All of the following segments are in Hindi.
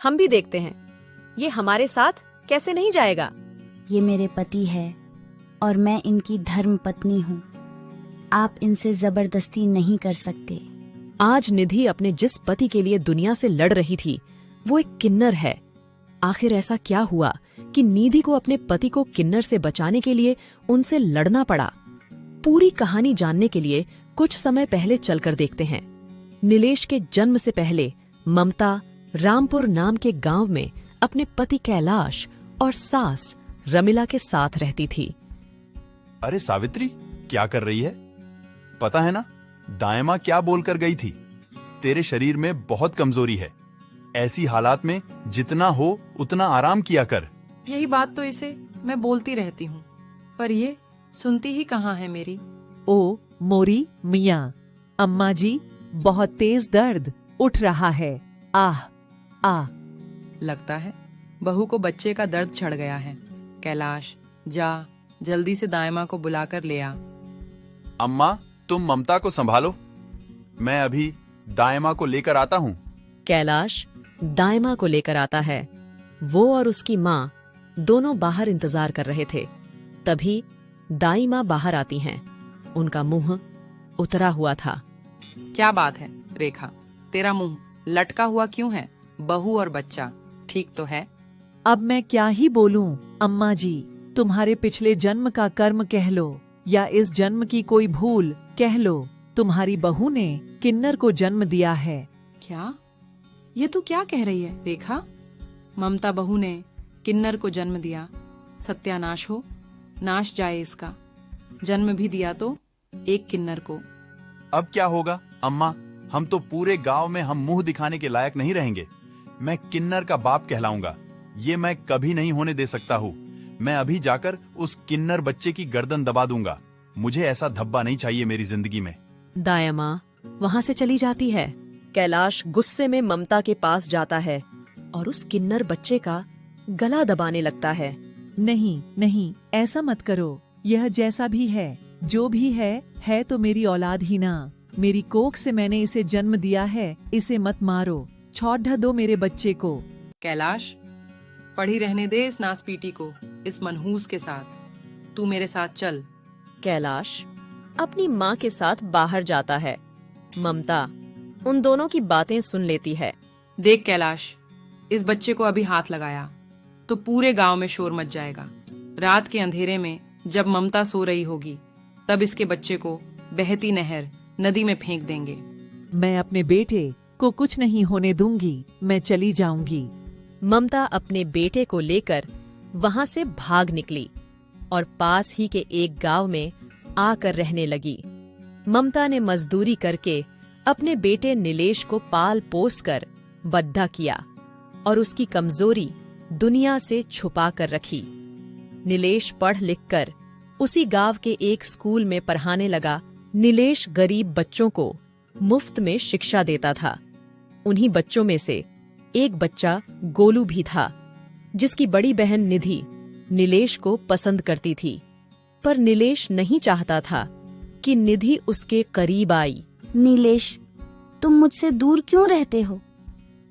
हम भी देखते हैं, ये हमारे साथ कैसे नहीं जाएगा। ये मेरे पति है और मैं इनकी धर्म पत्नी हूँ। आप इनसे जबरदस्ती नहीं कर सकते। आज निधि अपने जिस पति के लिए दुनिया से लड़ रही थी वो एक किन्नर है। आखिर ऐसा क्या हुआ कि निधि को अपने पति को किन्नर से बचाने के लिए उनसे लड़ना पड़ा। पूरी कहानी जानने के लिए कुछ समय पहले चलकर देखते हैं। नीलेश के जन्म से पहले ममता रामपुर नाम के गांव में अपने पति कैलाश और सास रमिला के साथ रहती थी। अरे सावित्री, क्या कर रही है? पता है ना, दाई माँ क्या बोलकर गई थी? तेरे शरीर में बहुत कमजोरी है। ऐसी हालात में जितना हो उतना आराम किया कर। यही बात तो इसे मैं बोलती रहती हूँ, पर ये सुनती ही कहाँ है मेरी। ओ मोरी मियाँ, अम्मा जी बहुत तेज दर्द उठ रहा है। आह आ। लगता है बहू को बच्चे का दर्द चढ़ गया है। कैलाश, जा जल्दी से दाई माँ को बुलाकर ले आ। अम्मा, तुम ममता को संभालो, मैं अभी दाई माँ को लेकर आता हूँ। कैलाश दाई माँ को लेकर आता है। वो और उसकी माँ दोनों बाहर इंतजार कर रहे थे। तभी दाई माँ बाहर आती हैं। उनका मुंह उतरा हुआ था। क्या बात है रेखा, तेरा मुंह लटका हुआ क्यों है? बहू और बच्चा ठीक तो है? अब मैं क्या ही बोलूं अम्मा जी, तुम्हारे पिछले जन्म का कर्म कह लो या इस जन्म की कोई भूल कह लो, तुम्हारी बहू ने किन्नर को जन्म दिया है। क्या? ये तू क्या कह रही है रेखा? ममता बहू ने किन्नर को जन्म दिया? सत्यानाश हो, नाश जाए इसका। जन्म भी दिया तो एक किन्नर को। अब क्या होगा अम्मा? हम तो पूरे गांव में हम मुंह दिखाने के लायक नहीं रहेंगे। मैं किन्नर का बाप कहलाऊंगा। ये मैं कभी नहीं होने दे सकता हूँ। मैं अभी जाकर उस किन्नर बच्चे की गर्दन दबा दूंगा। मुझे ऐसा धब्बा नहीं चाहिए मेरी जिंदगी में। दाई माँ वहाँ से चली जाती है। कैलाश गुस्से में ममता के पास जाता है और उस किन्नर बच्चे का गला दबाने लगता है। नहीं नहीं, ऐसा मत करो। यह जैसा भी है, जो भी है तो मेरी औलाद ही ना। मेरी कोख से मैंने इसे जन्म दिया है। इसे मत मारो, छोड़ दो मेरे बच्चे को। कैलाश, पढ़ी रहने दे इस नासपीटी को, इस मनहूस के साथ। तू मेरे साथ चल। कैलाश अपनी माँ के साथ बाहर जाता है। ममता उन दोनों की बातें सुन लेती है। देख कैलाश, इस बच्चे को अभी हाथ लगाया तो पूरे गांव में शोर मच जाएगा। रात के अंधेरे में जब ममता सो रही होगी तब इसके बच्चे को बहती नहर नदी में फेंक देंगे। मैं अपने बेटे को कुछ नहीं होने दूंगी। मैं चली जाऊंगी। ममता अपने बेटे को लेकर वहाँ से भाग निकली और पास ही के एक गांव में आकर रहने लगी। ममता ने मजदूरी करके अपने बेटे नीलेश को पाल पोस कर बद्धा किया और उसकी कमजोरी दुनिया से छुपा कर रखी। नीलेश पढ़ लिख कर उसी गांव के एक स्कूल में पढ़ाने लगा। नीलेश गरीब बच्चों को मुफ्त में शिक्षा देता था। उन्हीं बच्चों में से एक बच्चा गोलू भी था, जिसकी बड़ी बहन निधि नीलेश को पसंद करती थी। पर नीलेश नहीं चाहता था कि निधि उसके करीब आई। नीलेश, तुम मुझसे दूर क्यों रहते हो?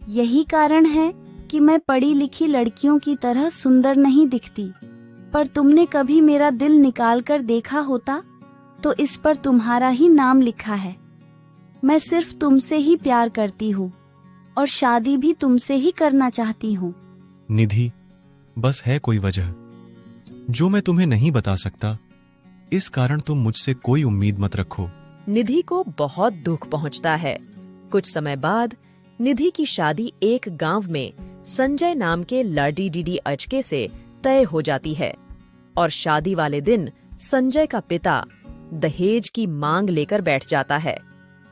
यही कारण है कि मैं पढ़ी लिखी लड़कियों की तरह सुंदर नहीं दिखती। पर तुमने कभी मेरा दिल निकाल कर देखा होता तो इस पर तुम्हारा ही नाम लिखा है। मैं सिर्फ तुमसे ही प्यार करती हूँ और शादी भी तुमसे ही करना चाहती हूँ। निधि, बस है कोई वजह जो मैं तुम्हें नहीं बता सकता। इस कारण तुम मुझसे कोई उम्मीद मत रखो। निधि को बहुत दुख पहुंचता है। कुछ समय बाद निधि की शादी एक गांव में संजय नाम के लाडी डीडी अचके से तय हो जाती है और शादी वाले दिन संजय का पिता दहेज की मांग लेकर बैठ जाता है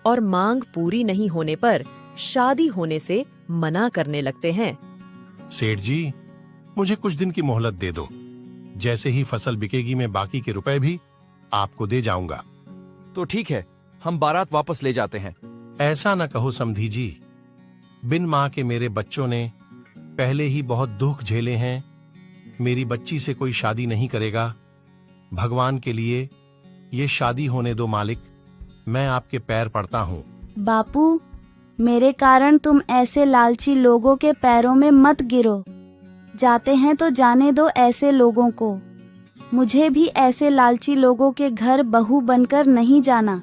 और मांग पूरी नहीं होने पर शादी होने से मना करने लगते हैं। सेठ जी, मुझे कुछ दिन की मोहलत दे दो। जैसे ही फसल बिकेगी मैं बाकी के रुपए भी आपको दे जाऊंगा। तो ठीक है, हम बारात वापस ले जाते हैं। ऐसा न कहो समधी जी। बिन माँ के मेरे बच्चों ने पहले ही बहुत दुख झेले हैं। मेरी बच्ची से कोई शादी नहीं करेगा। भगवान के लिए ये शादी होने दो मालिक। मैं आपके पैर पड़ता हूँ। बापू, मेरे कारण तुम ऐसे लालची लोगों के पैरों में मत गिरो। जाते हैं तो जाने दो ऐसे लोगों को। मुझे भी ऐसे लालची लोगों के घर बहू बनकर नहीं जाना।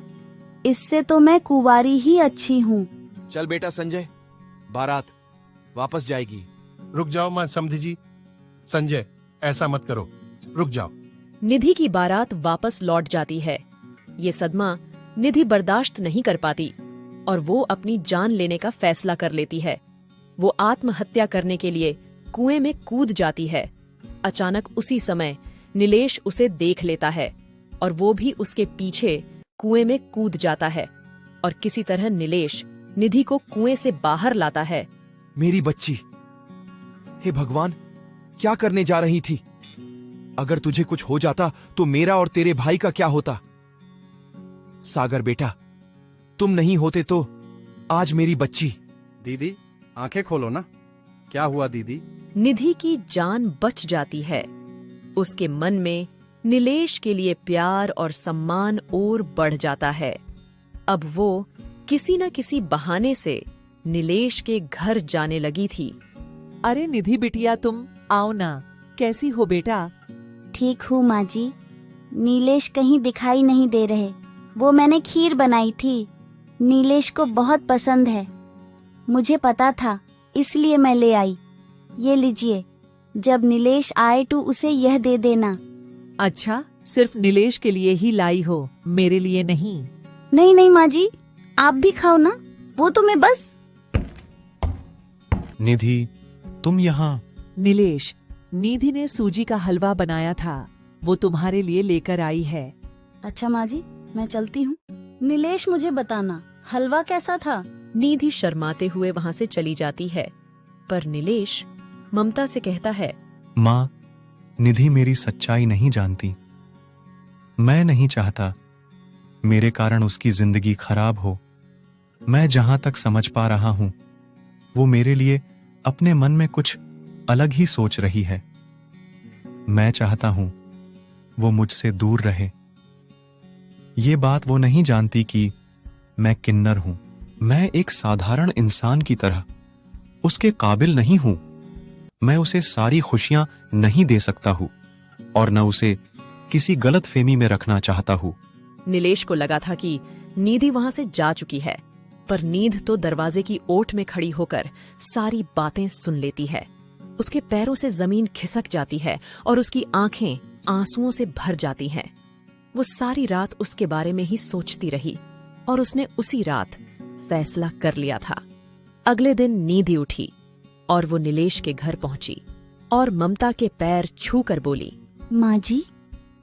इससे तो मैं कुंवारी ही अच्छी हूँ। चल बेटा संजय, बारात वापस जाएगी। रुक जाओ मां समधी जी। संजय, ऐसा मत करो, रुक जाओ। निधि की बारात वापस लौट जाती है। ये सदमा निधि बर्दाश्त नहीं कर पाती और वो अपनी जान लेने का फैसला कर लेती है। वो आत्महत्या करने के लिए कुएं में कूद जाती है। अचानक उसी समय नीलेश उसे देख लेता है और वो भी उसके पीछे कुएं में कूद जाता है और किसी तरह नीलेश निधि को कुएं से बाहर लाता है। मेरी बच्ची, हे भगवान, क्या करने जा रही थी? अगर तुझे कुछ हो जाता तो मेरा और तेरे भाई का क्या होता? सागर बेटा, तुम नहीं होते तो आज मेरी बच्ची। दीदी, आंखें खोलो ना। क्या हुआ दीदी? निधि की जान बच जाती है। उसके मन में नीलेश के लिए प्यार और सम्मान और बढ़ जाता है। अब वो किसी न किसी बहाने से नीलेश के घर जाने लगी थी। अरे निधि बिटिया, तुम आओ ना। कैसी हो बेटा? ठीक हूँ माँ जी। नीलेश कहीं दिखाई नहीं दे रहे। वो मैंने खीर बनाई थी, नीलेश को बहुत पसंद है। मुझे पता था, इसलिए मैं ले आई। ये लीजिए, जब नीलेश आए तो उसे यह दे देना। अच्छा, सिर्फ नीलेश के लिए ही लाई हो, मेरे लिए नहीं? नहीं नहीं माँ जी, आप भी खाओ ना, वो तो मैं बस। निधि, तुम यहाँ? नीलेश, निधि ने सूजी का हलवा बनाया था, वो तुम्हारे लिए लेकर आई है। अच्छा माँ जी, मैं चलती हूँ। नीलेश, मुझे बताना, हलवा कैसा था? निधि शर्माते हुए वहां से चली जाती है, पर नीलेश ममता से कहता है, माँ, निधि मेरी सच्चाई नहीं जानती। मैं नहीं चाहता मेरे कारण उसकी जिंदगी खराब हो। मैं जहां तक समझ पा रहा हूं, वो मेरे लिए अपने मन में कुछ अलग ही सोच रही है। मैं चाहता हूं वो मुझसे दूर रहे। ये बात वो नहीं जानती कि मैं किन्नर हूं। मैं एक साधारण इंसान की तरह उसके काबिल नहीं हूं। मैं उसे सारी खुशियां नहीं दे सकता हूं और न उसे किसी गलतफहमी में रखना चाहता हूं। नीलेश को लगा था कि निधि वहां से जा चुकी है, पर नींद तो दरवाजे की ओट में खड़ी होकर सारी बातें सुन लेती है। उसके पैरों से जमीन खिसक जाती है और उसकी आंखें आंसुओं से भर जाती हैं। वो सारी रात उसके बारे में ही सोचती रही और उसने उसी रात फैसला कर लिया था। अगले दिन निधि उठी और वो नीलेश के घर पहुंची और ममता के पैर छूकर बोली, माँ जी,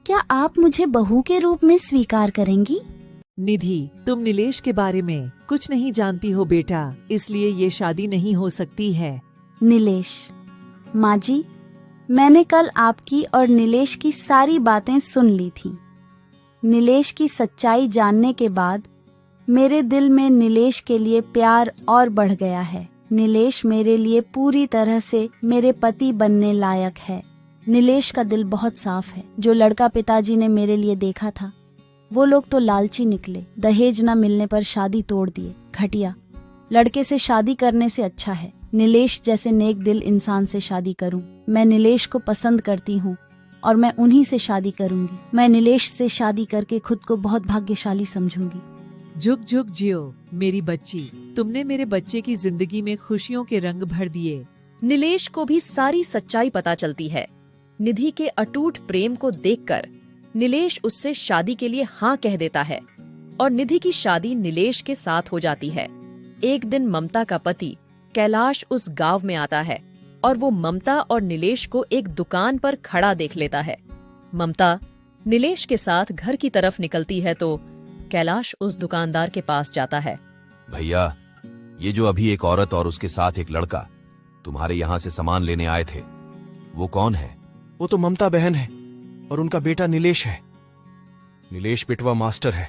क्या आप मुझे बहू के रूप में स्वीकार करेंगी? निधि, तुम नीलेश के बारे में कुछ नहीं जानती हो बेटा, इसलिए ये शादी नहीं हो सकती है। नीलेश, माँ जी, मैंने कल आपकी और नीलेश की सारी बातें सुन ली थी। नीलेश की सच्चाई जानने के बाद मेरे दिल में नीलेश के लिए प्यार और बढ़ गया है। नीलेश मेरे लिए पूरी तरह से मेरे पति बनने लायक है। नीलेश का दिल बहुत साफ है। जो लड़का पिताजी ने मेरे लिए देखा था, वो लोग तो लालची निकले। दहेज न मिलने पर शादी तोड़ दिए। घटिया। लड़के से शादी करने से अच्छा है नीलेश जैसे नेक दिल इंसान से शादी करूं। मैं नीलेश को पसंद करती हूं और मैं उन्हीं से शादी करूंगी। मैं नीलेश से शादी करके खुद को बहुत भाग्यशाली समझूंगी। जुग जुग जियो मेरी बच्ची, तुमने मेरे बच्चे की जिंदगी में खुशियों के रंग भर दिए। नीलेश को भी सारी सच्चाई पता चलती है। निधि के अटूट प्रेम को देखकर नीलेश उससे शादी के लिए हाँ कह देता है और निधि की शादी नीलेश के साथ हो जाती है। एक दिन ममता का पति कैलाश उस गांव में आता है और वो ममता और नीलेश को एक दुकान पर खड़ा देख लेता है। ममता नीलेश के साथ घर की तरफ निकलती है तो कैलाश उस दुकानदार के पास जाता है। भैया, ये जो अभी एक औरत और उसके साथ एक लड़का तुम्हारे यहाँ से सामान लेने आए थे, वो कौन है? वो तो ममता बहन है और उनका बेटा नीलेश है। नीलेश पिटवा मास्टर है।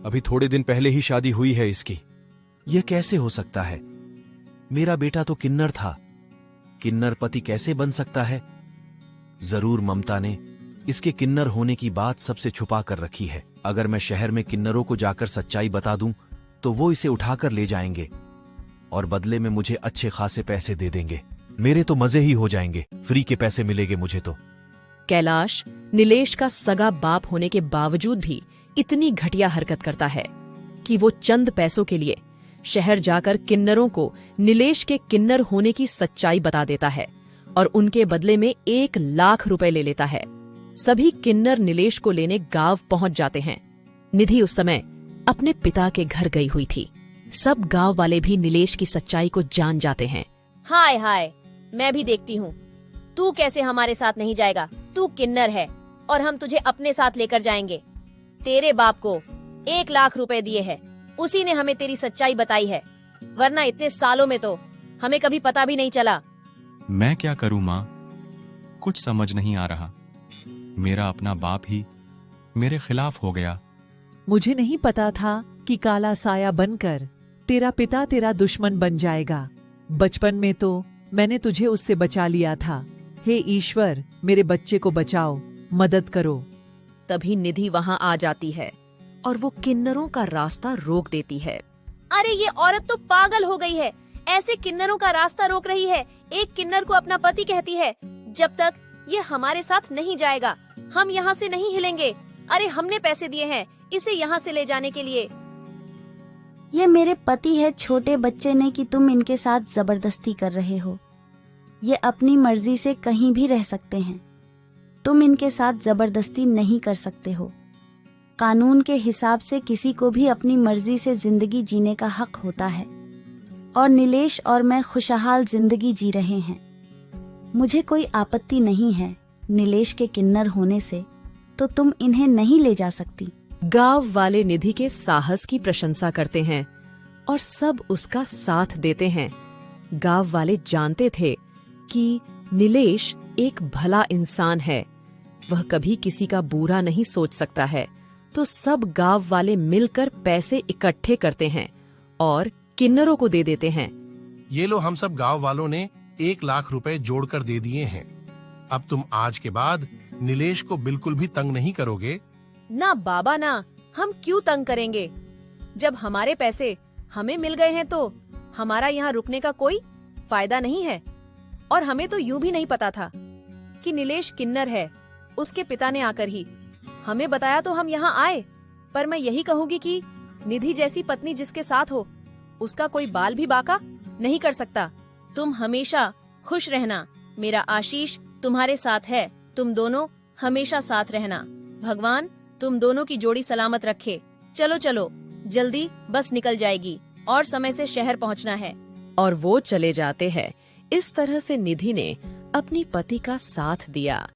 अभी थोड़े दिन पहले ही शादी हुई है इसकी। यह कैसे हो सकता है? मेरा बेटा तो किन्नर था। किन्नर पति कैसे बन सकता है? जरूर ममता ने इसके किन्नर होने की बात सबसे छुपा कर रखी है। अगर मैं शहर में किन्नरों को जाकर सच्चाई बता दूं तो वो इसे उठाकर ले जाएंगे और बदले में मुझे अच्छे खासे पैसे दे देंगे। मेरे तो मजे ही हो जाएंगे, फ्री के पैसे मिलेंगे मुझे तो। कैलाश नीलेश का सगा बाप होने के बावजूद भी इतनी घटिया हरकत करता है कि वो चंद पैसों के लिए शहर जाकर किन्नरों को नीलेश के किन्नर होने की सच्चाई बता देता है और उनके बदले में 1 लाख रुपए ले लेता है। सभी किन्नर नीलेश को लेने गांव पहुंच जाते हैं। निधि उस समय अपने पिता के घर गई हुई थी। सब गांव वाले भी नीलेश की सच्चाई को जान जाते हैं। हाय हाय, मैं भी देखती हूँ तू कैसे हमारे साथ नहीं जाएगा। तू किन्नर है और हम तुझे अपने साथ लेकर जाएंगे। तेरे बाप को 1 लाख रुपए दिए हैं, उसी ने हमें तेरी सच्चाई बताई है, वरना इतने सालों में तो हमें कभी पता भी नहीं चला। मैं क्या करूं माँ, कुछ समझ नहीं आ रहा। मेरा अपना बाप ही मेरे खिलाफ हो गया। मुझे नहीं पता था कि काला साया बनकर तेरा पिता तेरा दुश्मन बन जाएगा। बचपन में तो मैंने तुझे उससे बचा लिया था। हे ईश्वर, मेरे बच्चे को बचाओ, मदद करो। तभी निधि वहां आ जाती है और वो किन्नरों का रास्ता रोक देती है। अरे ये औरत तो पागल हो गई है, ऐसे किन्नरों का रास्ता रोक रही है। एक किन्नर को अपना पति कहती है। जब तक ये हमारे साथ नहीं जाएगा हम यहाँ से नहीं हिलेंगे। अरे हमने पैसे दिए हैं इसे यहाँ से ले जाने के लिए। ये मेरे पति है, छोटे बच्चे ने कि तुम इनके साथ जबरदस्ती कर रहे हो। ये अपनी मर्जी से कहीं भी रह सकते हैं, तुम इनके साथ जबरदस्ती नहीं कर सकते हो। कानून के हिसाब से किसी को भी अपनी मर्जी से जिंदगी जीने का हक होता है और नीलेश और मैं खुशहाल जिंदगी जी रहे हैं। मुझे कोई आपत्ति नहीं है नीलेश के किन्नर होने से, तो तुम इन्हें नहीं ले जा सकती। गांव वाले निधि के साहस की प्रशंसा करते हैं और सब उसका साथ देते हैं। गांव वाले जानते थे कि नीलेश एक भला इंसान है, वह कभी किसी का बुरा नहीं सोच सकता है। तो सब गांव वाले मिलकर पैसे इकट्ठे करते हैं और किन्नरों को दे देते हैं। ये लो, हम सब गांव वालों ने 1 लाख रुपए जोड़कर दे दिए हैं। अब तुम आज के बाद नीलेश को बिल्कुल भी तंग नहीं करोगे। ना बाबा ना, हम क्यों तंग करेंगे। जब हमारे पैसे हमें मिल गए हैं तो हमारा यहाँ रुकने का कोई फायदा नहीं है। और हमें तो यूं भी नहीं पता था कि नीलेश किन्नर है। उसके पिता ने आकर ही हमें बताया तो हम यहाँ आए। पर मैं यही कहूंगी कि निधि जैसी पत्नी जिसके साथ हो उसका कोई बाल भी बाका नहीं कर सकता। तुम हमेशा खुश रहना, मेरा आशीष तुम्हारे साथ है। तुम दोनों हमेशा साथ रहना। भगवान तुम दोनों की जोड़ी सलामत रखे। चलो चलो, जल्दी बस निकल जाएगी और समय से शहर पहुंचना है। और वो चले जाते हैं। इस तरह से निधि ने अपनी पति का साथ दिया।